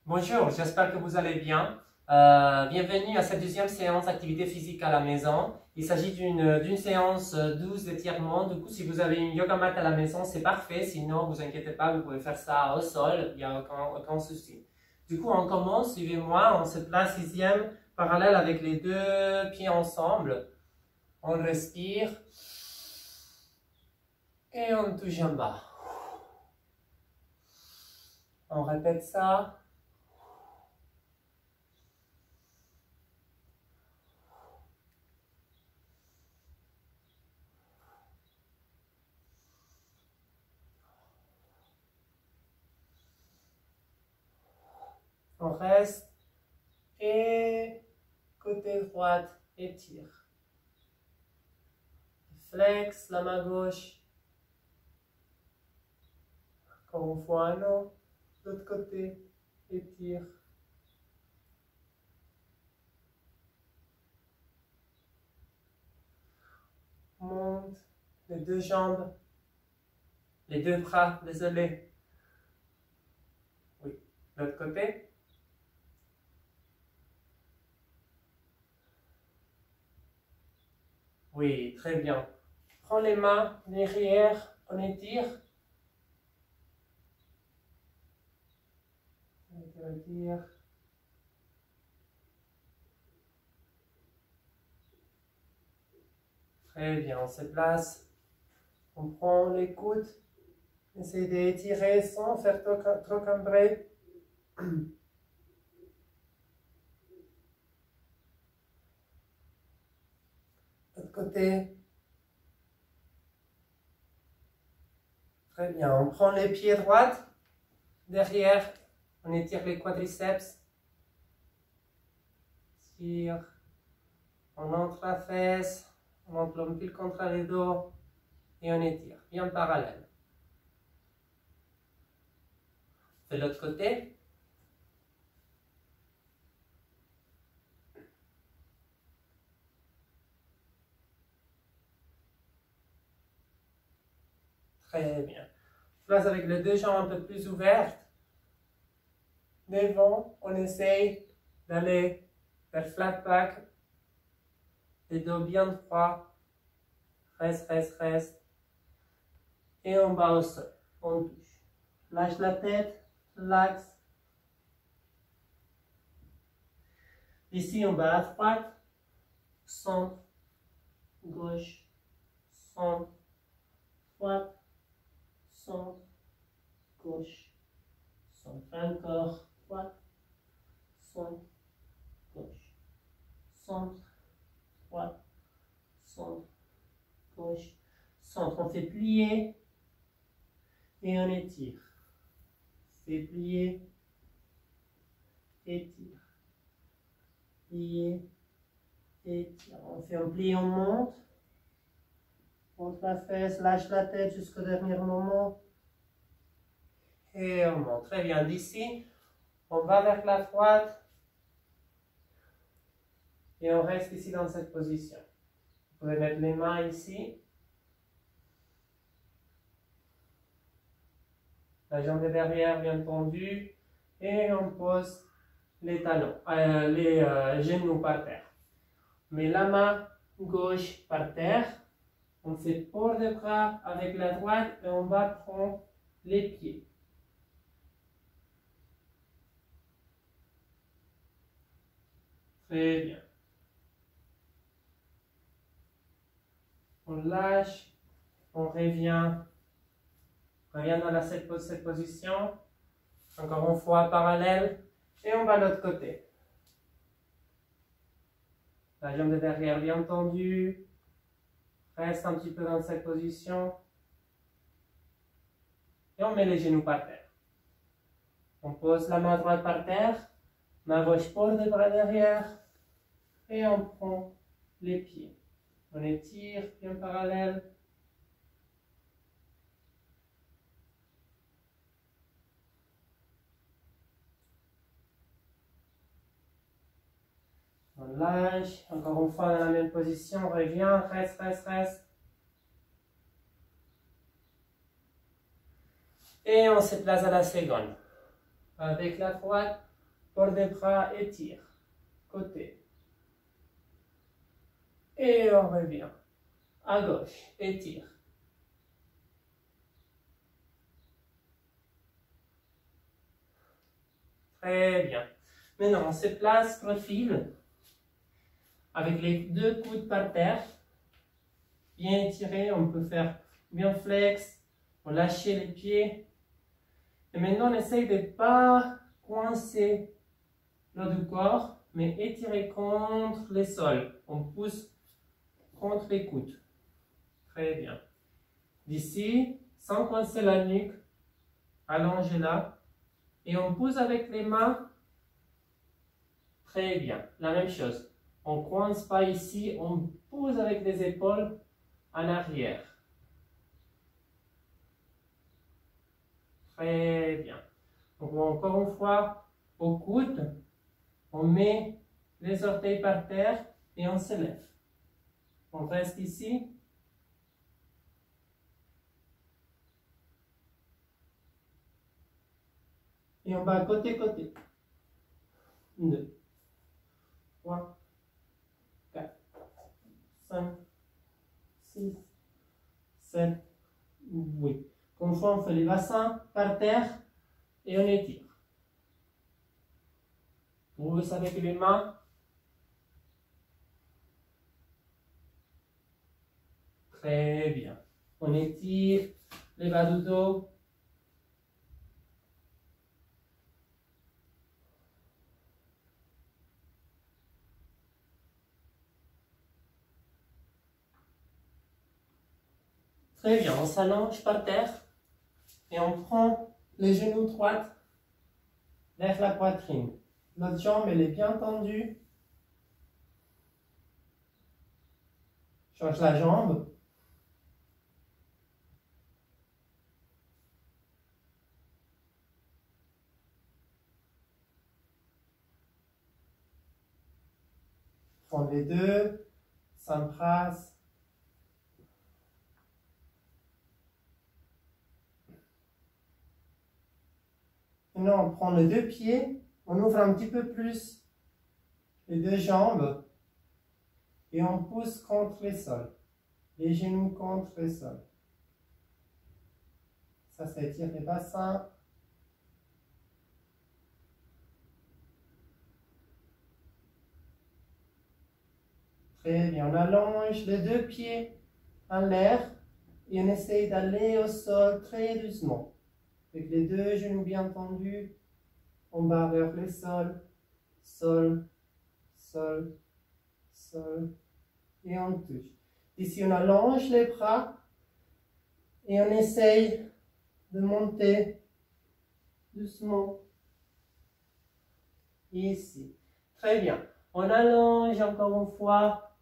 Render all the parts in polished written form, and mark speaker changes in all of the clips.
Speaker 1: Bonjour, j'espère que vous allez bien. Bienvenue à cette deuxième séance d'activité physique à la maison. Il s'agit d'une séance douce d'étirement. Du coup, si vous avez une yoga mat à la maison, c'est parfait. Sinon, vous inquiétez pas, vous pouvez faire ça au sol. Il n'y a aucun souci. Du coup, on commence. Suivez-moi. On se place sixième parallèle avec les deux pieds ensemble. On respire. Et on touche en bas. On répète ça. On reste. Et côté droite, étire. Flex la main gauche. Encore une fois, un autre. L'autre côté, étire. Monte les deux jambes, les deux bras, désolé. Oui, l'autre côté. Oui, très bien. Prends les mains derrière, on étire. Étire. Très bien, on se place. On prend les coudes. Essayez d'étirer sans faire trop cambrer. L'autre côté. Très bien, on prend les pieds droits. Derrière, on étire les quadriceps. Tire. On entre la fesse. On entre l'ombilic contre les dos. Et on étire, bien parallèle. De l'autre côté. Très bien. Place avec les deux jambes un peu plus ouvertes. Devant, on essaye d'aller vers flat back. Les dos bien droits. Reste, reste, reste. Et on bas au sol. On touche. Lâche la tête, l'axe. Ici, on va à droite, centre, gauche, centre, droite, centre, gauche, centre, encore, droite, centre, gauche, centre, droite, centre, gauche, centre. On fait plier et on étire. Fait plier, étire. Plier, étire. On fait un pli, on monte. Monte la fesse, lâche la tête jusqu'au dernier moment. Et on monte. Très bien. D'ici, on va vers la droite. Et on reste ici dans cette position. Vous pouvez mettre les mains ici. La jambe derrière bien tendue. Et on pose les talons, les genoux par terre. Mais la main gauche par terre. On fait port de bras avec la droite et on va prendre les pieds. Très bien. On lâche, on revient dans cette position. Encore une fois parallèle et on va de l'autre côté. La jambe de derrière bien tendue. Reste un petit peu dans cette position. Et on met les genoux par terre. On pose la main droite par terre. Main gauche pose les bras derrière. Et on prend les pieds. On étire bien parallèle. On lâche. Encore une fois dans la même position. On revient. Reste, reste, reste. Et on se place à la seconde. Avec la droite, Port des bras, étire. Côté. Et on revient. À gauche, étire. Très bien. Maintenant, on se place profil avec les deux coudes par terre. Bien étiré, on peut faire bien flex, on lâche les pieds. Et maintenant, on essaye de ne pas coincer le du corps, mais étirer contre les sols. On pousse contre les coudes. Très bien. D'ici, sans coincer la nuque, allongez-la. Et on pousse avec les mains. Très bien. La même chose. On ne coince pas ici, on pousse avec les épaules en arrière. Très bien. Donc encore une fois, au coude, on met les orteils par terre et on se lève. On reste ici. Et on va côté-côté. 2, 3, 4, 5, 6, 7, 8. Comme ça, on fait les bassins par terre et on étire. Vous le savez que les mains. Très bien. On étire les bas du dos. Très bien, on s'allonge par terre et on prend les genoux droits vers la poitrine. Notre jambe, elle est bien tendue. Change la jambe. Prends les deux, s'embrasse. Maintenant, on prend les deux pieds, on ouvre un petit peu plus les deux jambes et on pousse contre les sols. Les genoux contre les sols. Ça étire les bassins. Très bien, on allonge les deux pieds en l'air et on essaye d'aller au sol très doucement. Avec les deux genoux bien tendus, on va vers le sol, sol, sol, sol, et on touche. Ici, on allonge les bras et on essaye de monter doucement. Ici. Très bien. On allonge encore une fois.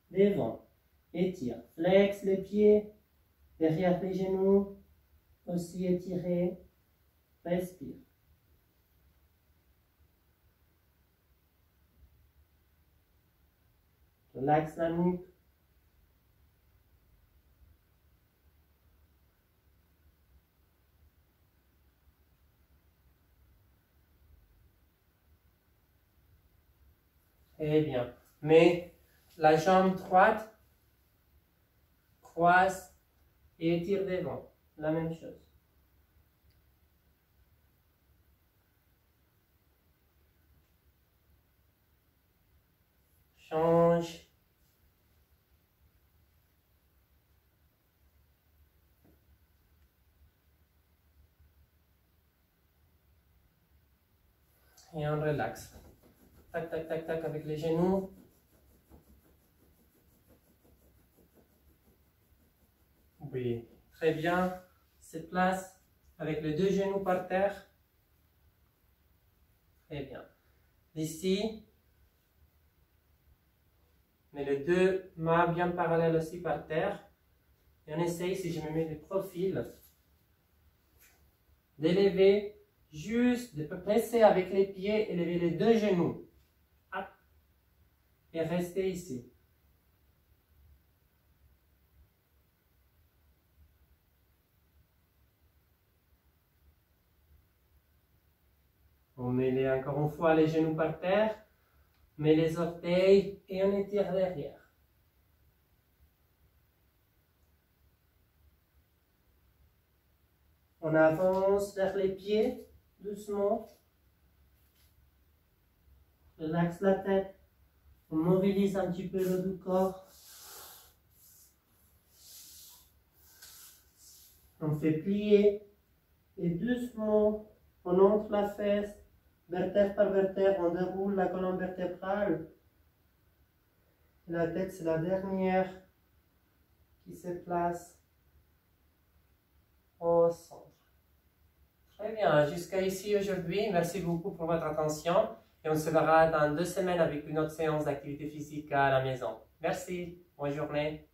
Speaker 1: Devant. Étire. Flex les pieds. Derrière les genoux. Aussi étiré. Respire. Relaxe la nuque. Très bien. Mais la jambe droite, croise et étire devant. La même chose. Change. Et on relaxe. Tac, tac, tac, tac avec les genoux. Oui, très bien. Se place avec les deux genoux par terre. Très bien. D'ici, mais les deux mains bien parallèles aussi par terre. Et on essaye, si je me mets de profil, d'élever juste, de presser avec les pieds, élever les deux genoux. Hop. Et rester ici. On met encore une fois les genoux par terre, on met les orteils et on étire derrière. On avance vers les pieds, doucement. Relaxe la tête. On mobilise un petit peu le du corps. On fait plier. Et doucement, on entre la fesse, vertèbre par vertèbre, on déroule la colonne vertébrale. Et la tête, c'est la dernière qui se place au centre. Très bien, jusqu'à ici aujourd'hui. Merci beaucoup pour votre attention. Et on se verra dans 2 semaines avec une autre séance d'activité physique à la maison. Merci, bonne journée.